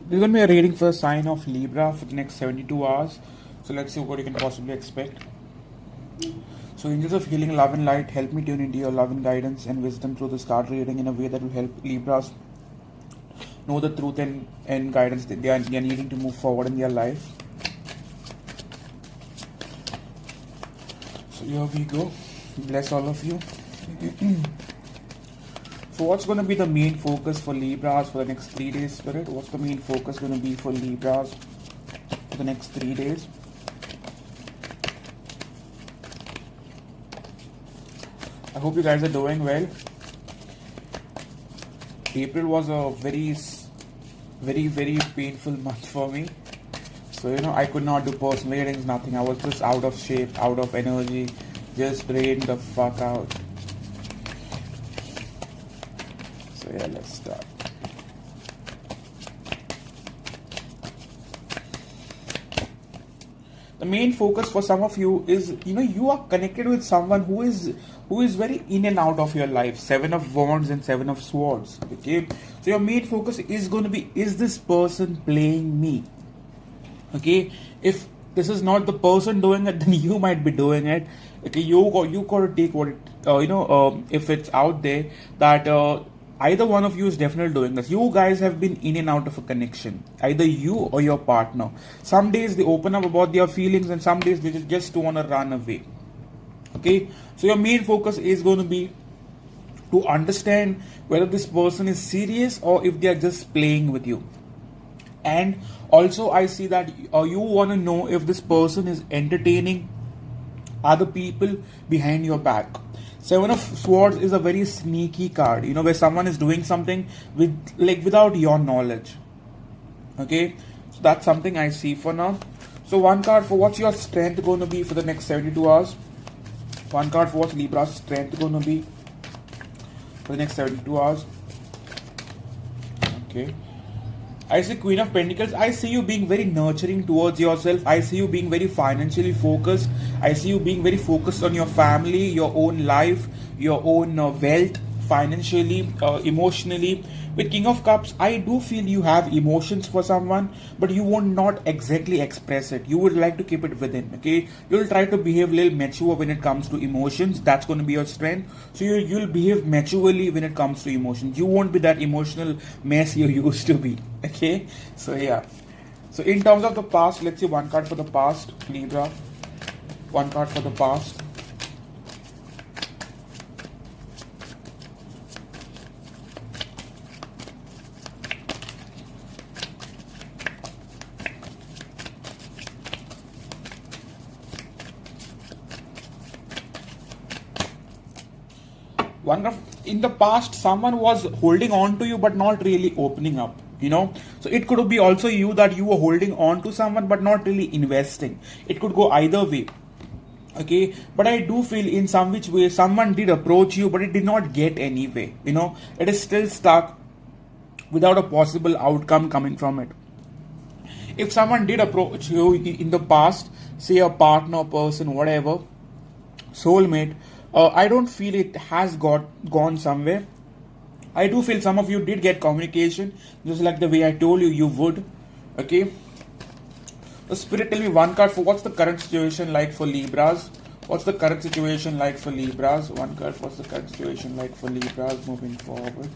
This is going to be a reading for the sign of Libra for the next 72 hours. So let's see what you can possibly expect. So angels of healing, love and light, help me tune into your love and guidance and wisdom through this card reading in a way that will help Libras know the truth and guidance that they are needing to move forward in their life. So here we go. Bless all of you. So what's going to be the main focus for Libras for the next 3 days, Spirit? What's the main focus going to be for Libras for the next 3 days? I hope you guys are doing well. April was a very painful month for me. So, I could not do personal readings, nothing. I was just out of shape, out of energy, just drained the fuck out. So yeah, let's start. The main focus for some of you is, you are connected with someone who is very in and out of your life. 7 of Wands and 7 of Swords. Okay, so your main focus is going to be, is this person playing me? Okay, if this is not the person doing it, then you might be doing it. Okay, you got to take what it, if it's out there that either one of you is definitely doing this. You guys have been in and out of a connection, either you or your partner. Some days they open up about their feelings, and some days they just want to run away. Okay, so your main focus is going to be to understand whether this person is serious or if they are just playing with you. And also I see that you want to know if this person is entertaining other people behind your back. 7 of Swords is a very sneaky card, where someone is doing something without your knowledge. Okay, so that's something I see for now. So one card for what's your strength going to be for the next 72 hours. One card for what's Libra's strength going to be for the next 72 hours. Okay, I see Queen of Pentacles. I see you being very nurturing towards yourself. I see you being very financially focused. I see you being very focused on your family, your own life, your own wealth, financially, emotionally. With King of Cups, I do feel you have emotions for someone, but you will not exactly express it. You would like to keep it within, okay? You'll try to behave a little mature when it comes to emotions. That's going to be your strength. So you'll behave maturely when it comes to emotions. You won't be that emotional mess you used to be, okay? So yeah. So in terms of the past, let's see one card for the past, Libra. One card for the past. In the past, someone was holding on to you but not really opening up, so it could be also you, that you were holding on to someone but not really investing. It could go either way. Okay, but I do feel in some which way someone did approach you, but it did not get anyway. It is still stuck without a possible outcome coming from it. If someone did approach you in the past, say a partner, person, whatever, soulmate, I don't feel it has gone somewhere. I do feel some of you did get communication, just like the way I told you would. Okay. The Spirit, tell me one card for what's the current situation like for Libras. What's the current situation like for Libras? One card, what's the current situation like for Libras moving forward?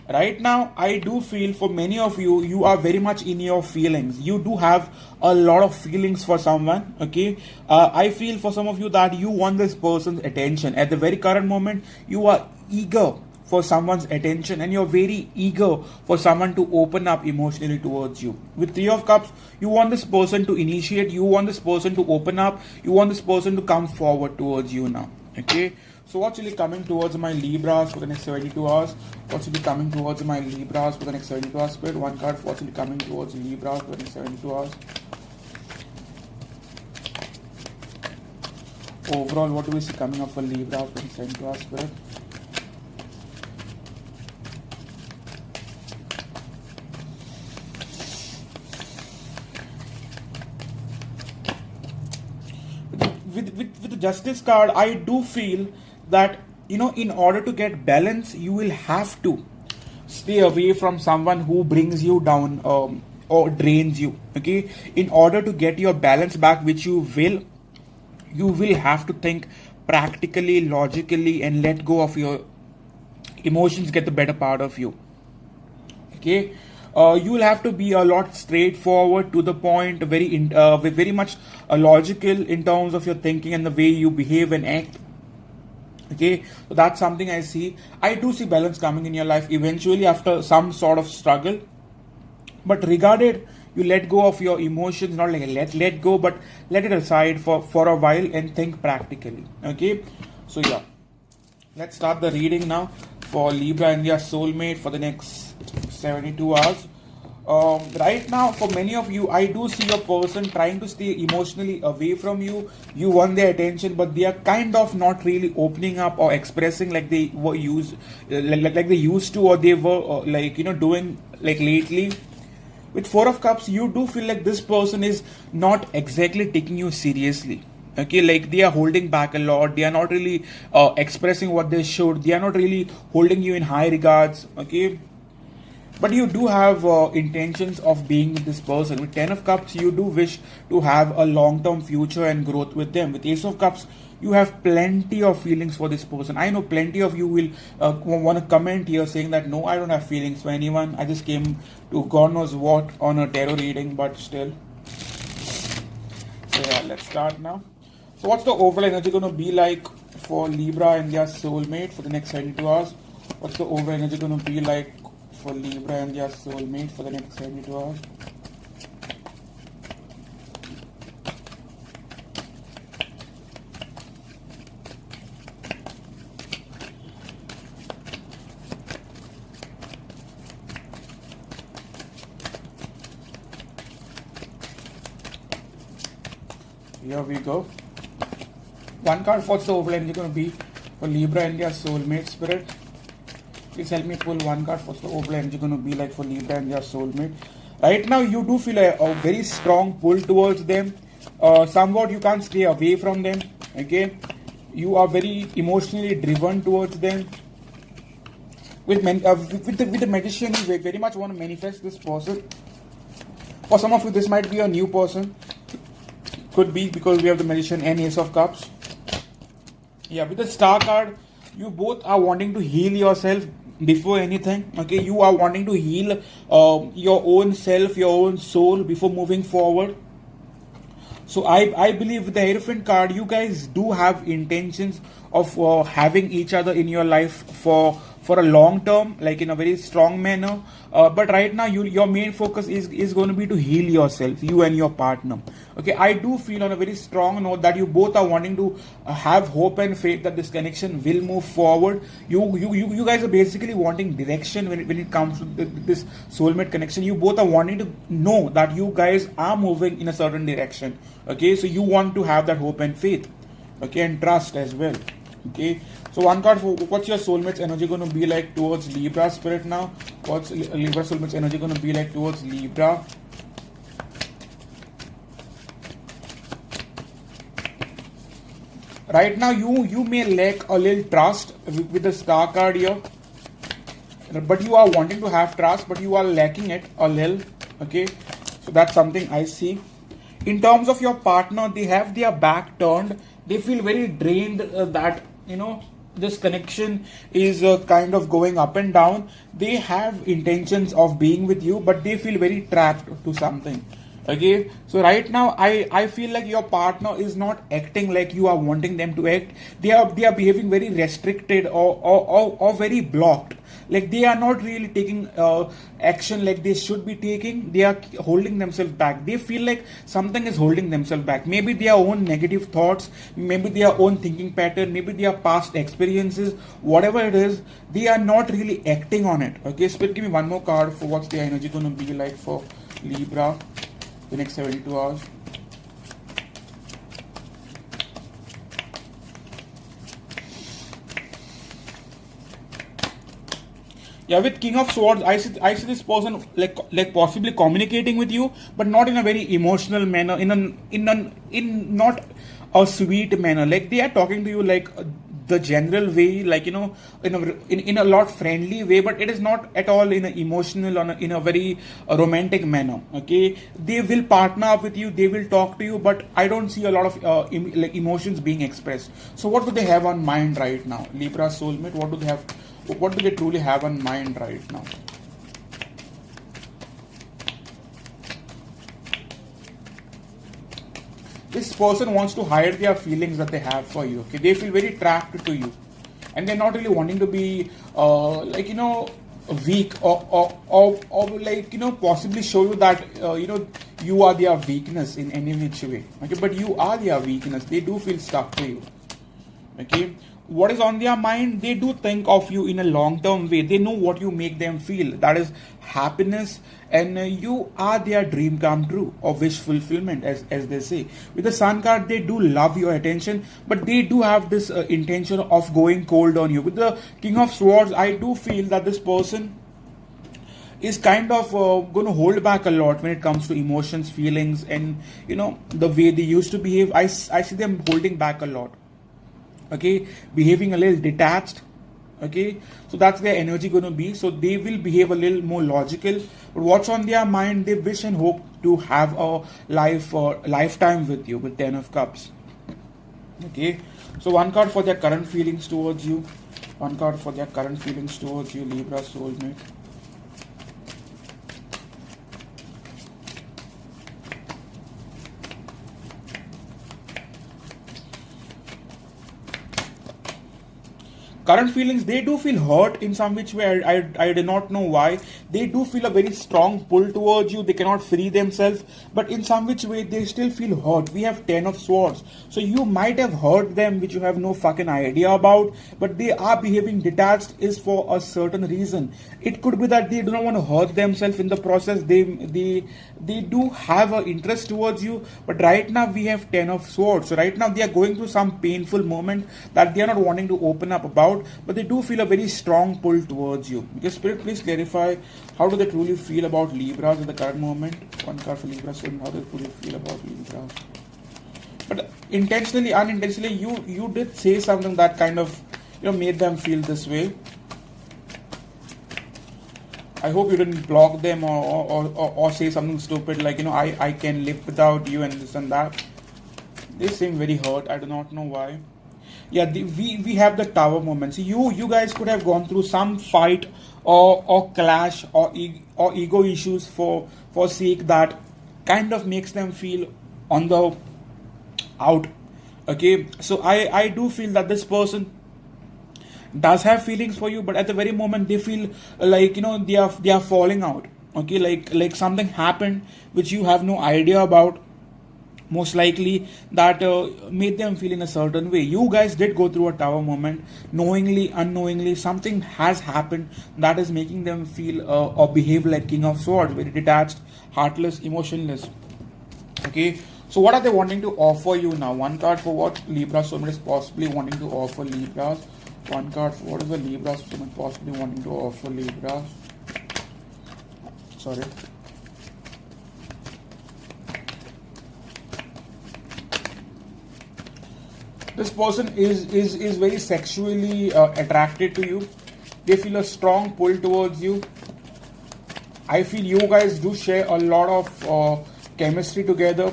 Right now, I do feel for many of you, you are very much in your feelings. You do have a lot of feelings for someone, okay? I feel for some of you that you want this person's attention. At the very current moment, you are eager for someone's attention and you're very eager for someone to open up emotionally towards you. With 3 of Cups, you want this person to initiate, you want this person to open up, you want this person to come forward towards you now, okay? So what's really coming towards my Libras for the next 72 hours? What's really coming towards my Libras for the next 72 hours? Spirit, one card for what's really coming towards Libras for the next 72 hours. Overall, what do we see coming up for Libras for the next 72 hours, Spirit? with the Justice card, I do feel that, in order to get balance, you will have to stay away from someone who brings you down, or drains you. Okay, in order to get your balance back, which you will have to think practically, logically, and let go of your emotions get the better part of you. Okay, you will have to be a lot straightforward, to the point, very much logical in terms of your thinking and the way you behave and act. Okay, so that's something I see. I do see balance coming in your life eventually after some sort of struggle, but regarded, you let go of your emotions, not like let go, but let it aside for a while and think practically. Okay, so yeah, let's start the reading now for Libra and their soulmate for the next 72 hours. Right now, for many of you, I do see a person trying to stay emotionally away from you. You want their attention, but they are kind of not really opening up or expressing like they were used, like they used to, or they were doing like lately. With Four of Cups, you do feel like this person is not exactly taking you seriously. Okay, like they are holding back a lot. They are not really expressing what they should. They are not really holding you in high regards. Okay, but you do have intentions of being with this person. With Ten of Cups, you do wish to have a long-term future and growth with them. With Ace of Cups, you have plenty of feelings for this person. I know plenty of you will want to comment here saying that no, I don't have feelings for anyone. I just came to God knows what on a tarot reading, but still. So yeah, let's start now. So what's the overall energy going to be like for Libra and their soulmate for the next 72 hours? What's the overall energy going to be like for Libra and their soulmate for the next 72 hours? Here we go. One card, what's the overall energy going to be for Libra and their soulmate, Spirit? Please help me pull one card. What's the overall energy going to be like for Libra and their soulmate? Right now, you do feel a very strong pull towards them. Somewhat you can't stay away from them. Okay, you are very emotionally driven towards them. With the Magician, you very much want to manifest this person. For some of you, this might be a new person. Could be because we have the Magician and Ace of Cups. Yeah, with the Star card, you both are wanting to heal yourself before anything. Okay, you are wanting to heal your own self, your own soul before moving forward. So I believe with the Hierophant card, you guys do have intentions of having each other in your life for a long term, like in a very strong manner. But right now, your main focus is going to be to heal yourself, you and your partner. Okay, I do feel on a very strong note that you both are wanting to have hope and faith that this connection will move forward. You guys are basically wanting direction when it comes to this soulmate connection. You both are wanting to know that you guys are moving in a certain direction. Okay, so you want to have that hope and faith. Okay, and trust as well. Okay, so one card for what's your soulmate's energy going to be like towards Libra, Spirit now? What's Libra soulmate's energy going to be like towards Libra? Right now, you may lack a little trust with the Star card here, but you are wanting to have trust, but you are lacking it a little. Okay, so that's something I see. In terms of your partner, they have their back turned. They feel very drained that this connection is kind of going up and down. They have intentions of being with you, but they feel very trapped to something. Okay, so right now I feel like your partner is not acting like you are wanting them to act. They are behaving very restricted or very blocked. Like they are not really taking action like they should be taking. They are holding themselves back. They feel like something is holding themselves back. Maybe their own negative thoughts, maybe their own thinking pattern, maybe their past experiences, whatever it is, they are not really acting on it. Okay, Spirit, give me one more card for what's the energy going to be like for Libra the next 72 hours. Yeah, with King of Swords, I see this person like possibly communicating with you, but not in a very emotional manner. In not a sweet manner, like they are talking to you like the general way, like in a lot friendly way, but it is not at all in a emotional or in a very romantic manner. Okay, they will partner up with you, they will talk to you, but I don't see a lot of like emotions being expressed. So what do they have on mind right now, Libra soulmate? What do they truly have on mind right now? This person wants to hide their feelings that they have for you. Okay, they feel very trapped to you, and they're not really wanting to be weak, or like possibly show you that you are their weakness in any which way. Okay, but you are their weakness. They do feel stuck to you. Okay, what is on their mind? They do think of you in a long term way. They know what you make them feel, that is happiness, and you are their dream come true, or wish fulfillment, as they say. With the Sun card, they do love your attention, but they do have this intention of going cold on you. With the King of Swords, I do feel that this person is kind of going to hold back a lot when it comes to emotions, feelings, and the way they used to behave. I see them holding back a lot. Okay, behaving a little detached. Okay, so that's their energy going to be. So they will behave a little more logical, but what's on their mind? They wish and hope to have a lifetime with you, with 10 of Cups. Okay, so one card for their current feelings towards you, one card for their current feelings towards you, Libra soulmate. Current feelings, they do feel hurt in some which way. I do not know why. They do feel a very strong pull towards you. They cannot free themselves, but in some which way they still feel hurt. We have 10 of Swords, so you might have hurt them, which you have no fucking idea about, but they are behaving detached is for a certain reason. It could be that they do not want to hurt themselves in the process. They do have an interest towards you, but right now we have 10 of Swords. So right now they are going through some painful moment that they are not wanting to open up about, but they do feel a very strong pull towards you. Because Spirit, please clarify, how do they truly feel about Libras at the current moment? One card for Libras, so how do they truly feel about Libras? But intentionally, unintentionally, you did say something that kind of made them feel this way. I hope you didn't block them or say something stupid like I can live without you and this and that. They seem very hurt. I do not know why. Yeah, we have the Tower moment. See, you guys could have gone through some fight or clash or ego issues for sake that kind of makes them feel on the out. Okay, so I do feel that this person does have feelings for you, but at the very moment they feel like they are falling out. Okay, like something happened which you have no idea about, most likely, that made them feel in a certain way. You guys did go through a Tower moment, knowingly, unknowingly. Something has happened that is making them feel or behave like King of Swords, very detached, heartless, emotionless. Okay, so what are they wanting to offer you now? One card for what Libra soulmate is possibly wanting to offer Libras. One card for what is the Libra soulmate possibly wanting to offer Libras. Sorry. This person is very sexually attracted to you. They feel a strong pull towards you. I feel you guys do share a lot of chemistry together.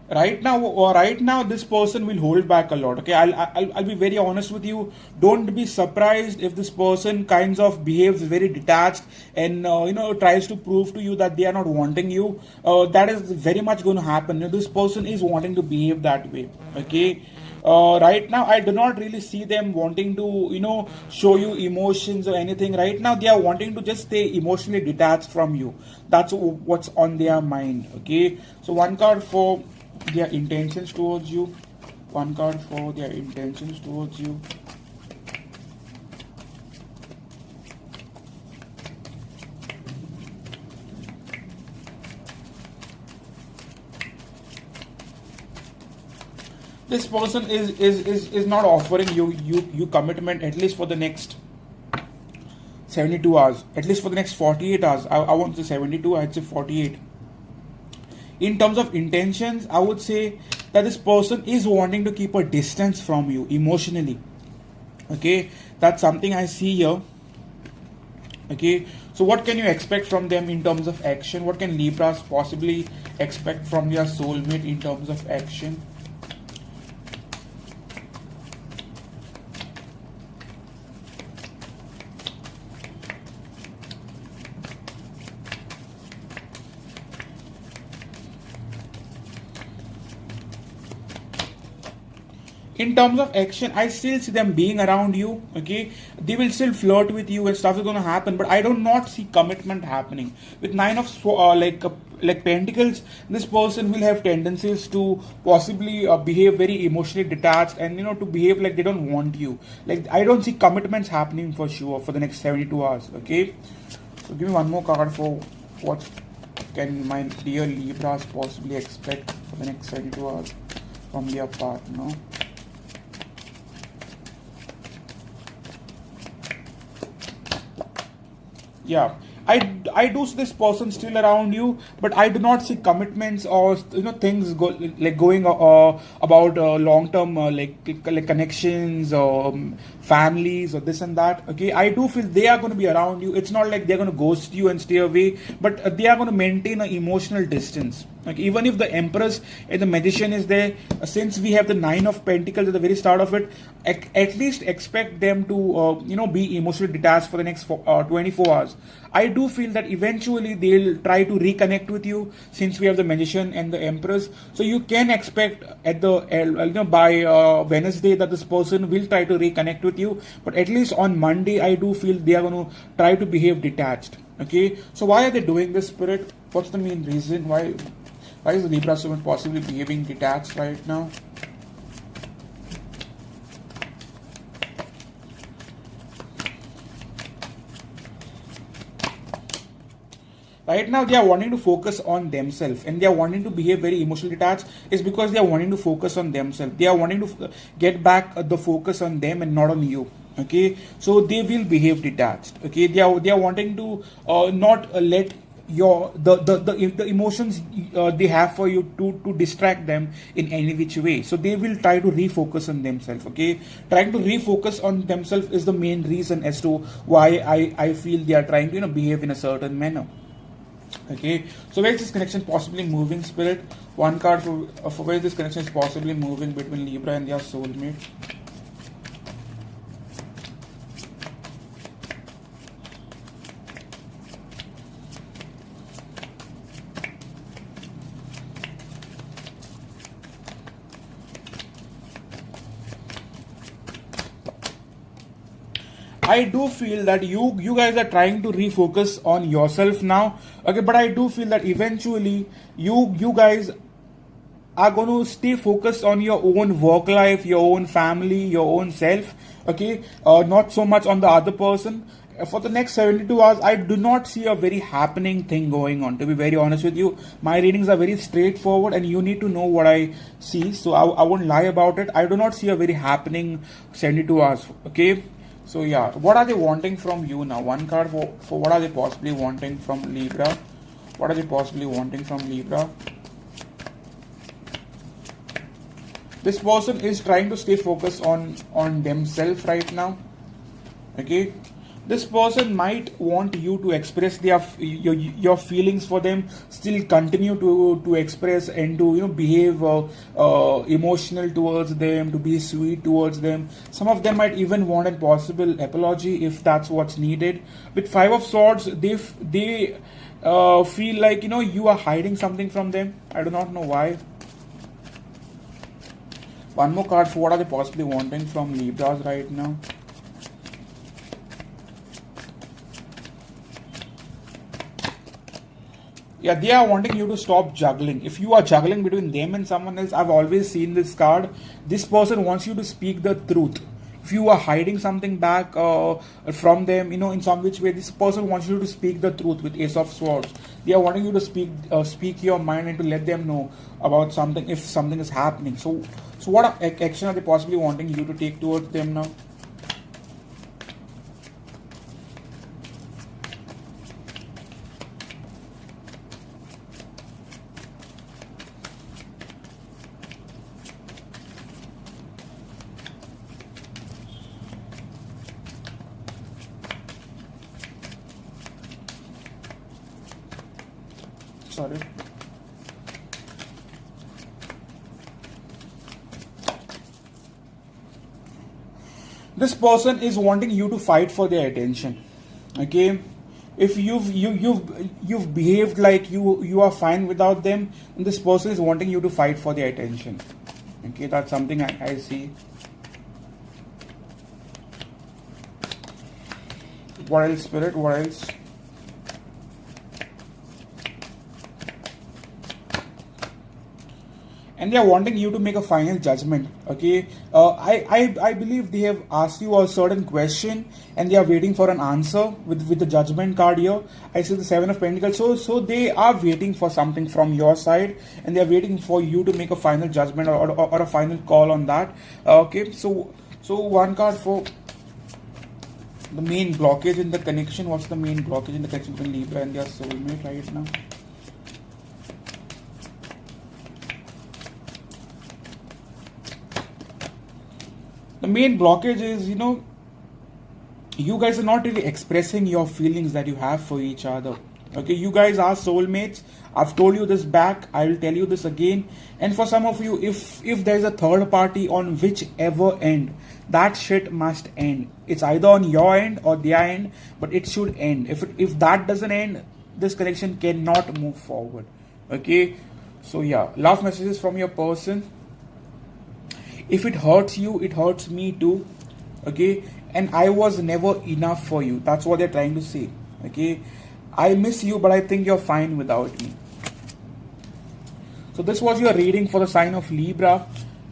Right now, this person will hold back a lot. Okay, I'll be very honest with you. Don't be surprised if this person kinds of behaves very detached and tries to prove to you that they are not wanting you. That is very much going to happen. This person is wanting to behave that way. Okay. Right now, I do not really see them wanting to, show you emotions or anything. Right now, they are wanting to just stay emotionally detached from you. That's what's on their mind. Okay. So one card for their intentions towards you. One card for their intentions towards you. This person is not offering you commitment, at least for the next 72 hours, at least for the next 48 hours. I won't say 72, I'd say 48. In terms of intentions, I would say that this person is wanting to keep a distance from you emotionally. Okay, that's something I see here. Okay, so what can you expect from them in terms of action? What can Libras possibly expect from their soulmate in terms of action? In terms of action, I still see them being around you. Okay, they will still flirt with you and stuff is going to happen, but I do not see commitment happening. With nine of like pentacles, this person will have tendencies to possibly behave very emotionally detached, and to behave like they don't want you. Like, I don't see commitments happening for sure for the next 72 hours. Okay, so give me one more card for what can my dear Libras possibly expect for the next 72 hours from their partner. Yeah, I do see this person still around you, but I do not see commitments or things going about long term like connections or families or this and that. Okay, I do feel they are going to be around you. It's not like they're going to ghost you and stay away, but they are going to maintain an emotional distance. Like, even if the Empress and the Magician is there, since we have the Nine of Pentacles at the very start of it, at least expect them to be emotionally detached for the next 24 hours. I do feel that eventually they'll try to reconnect with you, since we have the Magician and the Empress. So you can expect at the by Wednesday that this person will try to reconnect with you. But at least on Monday, I do feel they are going to try to behave detached. Okay, so why are they doing this, Spirit? What's the main reason? Why is the Libra student possibly behaving detached right now? Right now, they are wanting to focus on themselves, and they are wanting to behave very emotionally detached is because they are wanting to focus on themselves. They are wanting to get back the focus on them and not on you. Okay, so they will behave detached. Okay, they are wanting to not let the emotions they have for you to distract them in any which way. So they will try to refocus on themselves. Okay, trying to refocus on themselves is the main reason as to why I feel they are trying to behave in a certain manner. Okay, so where is this connection possibly moving, Spirit? One card for where this connection is possibly moving between Libra and their soulmate. I do feel that you guys are trying to refocus on yourself now. Okay, but I do feel that eventually you guys are going to stay focused on your own work life, your own family, your own self. Okay, not so much on the other person. For the next 72 hours, I do not see a very happening thing going on. To be very honest with you, my readings are very straightforward, and you need to know what I see. So I won't lie about it. I do not see a very happening 72 hours. Okay. So yeah, what are they wanting from you now? One card for what are they possibly wanting from Libra? What are they possibly wanting from Libra? This person is trying to stay focused on themselves right now. Okay, this person might want you to express your feelings for them, still continue to express and to behave emotional towards them, to be sweet towards them. Some of them might even want a possible apology if that's what's needed. With Five of Swords, they feel like you are hiding something from them. I do not know why. One more card for what are they possibly wanting from Libras right now. Yeah, they are wanting you to stop juggling. If you are juggling between them and someone else, I've always seen this card. This person wants you to speak the truth. If you are hiding something back from them, in some which way, this person wants you to speak the truth with Ace of Swords. They are wanting you to speak your mind and to let them know about something if something is happening. So what action are they possibly wanting you to take towards them now? Sorry. This person is wanting you to fight for their attention. Okay, if you've behaved like you are fine without them, and this person is wanting you to fight for their attention. Okay, that's something I see. What else, Spirit? What else? And they are wanting you to make a final judgment. Okay, I believe they have asked you a certain question and they are waiting for an answer with the judgment card here. I see the Seven of Pentacles. So they are waiting for something from your side, and they are waiting for you to make a final judgment or a final call on that. Okay, so one card for the main blockage in the connection. What's the main blockage in the connection between Libra and their soulmate right now? The main blockage is, you guys are not really expressing your feelings that you have for each other. Okay, you guys are soulmates. I've told you this back. I will tell you this again. And for some of you, if there's a third party on whichever end, that shit must end. It's either on your end or their end, but it should end. If that doesn't end, this connection cannot move forward. Okay, so yeah, love messages from your person. If it hurts you, it hurts me too. Okay, and I was never enough for you. That's what they're trying to say. Okay, I miss you, but I think you're fine without me. So this was your reading for the sign of Libra.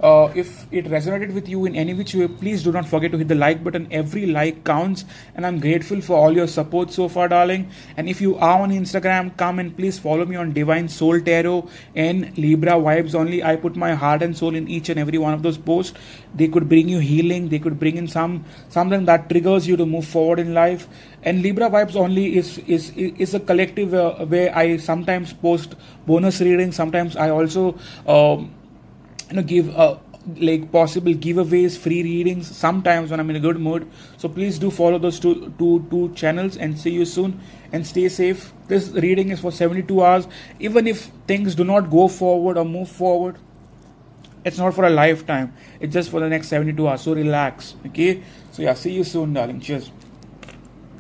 If it resonated with you in any which way, please do not forget to hit the like button. Every like counts, and I'm grateful for all your support so far, darling. And if you are on Instagram, come and please follow me on Divine Soul Tarot and Libra Vibes Only. I put my heart and soul in each and every one of those posts. They could bring you healing. They could bring in something that triggers you to move forward in life. And Libra Vibes Only is a collective where I sometimes post bonus readings. Sometimes I also give like possible giveaways, free readings sometimes when I'm in a good mood. So please do follow those two channels, and see you soon, and stay safe. This reading is for 72 hours. Even if things do not go forward or move forward, it's not for a lifetime. It's just for the next 72 hours. So relax. Okay, so yeah, see you soon, darling. Cheers.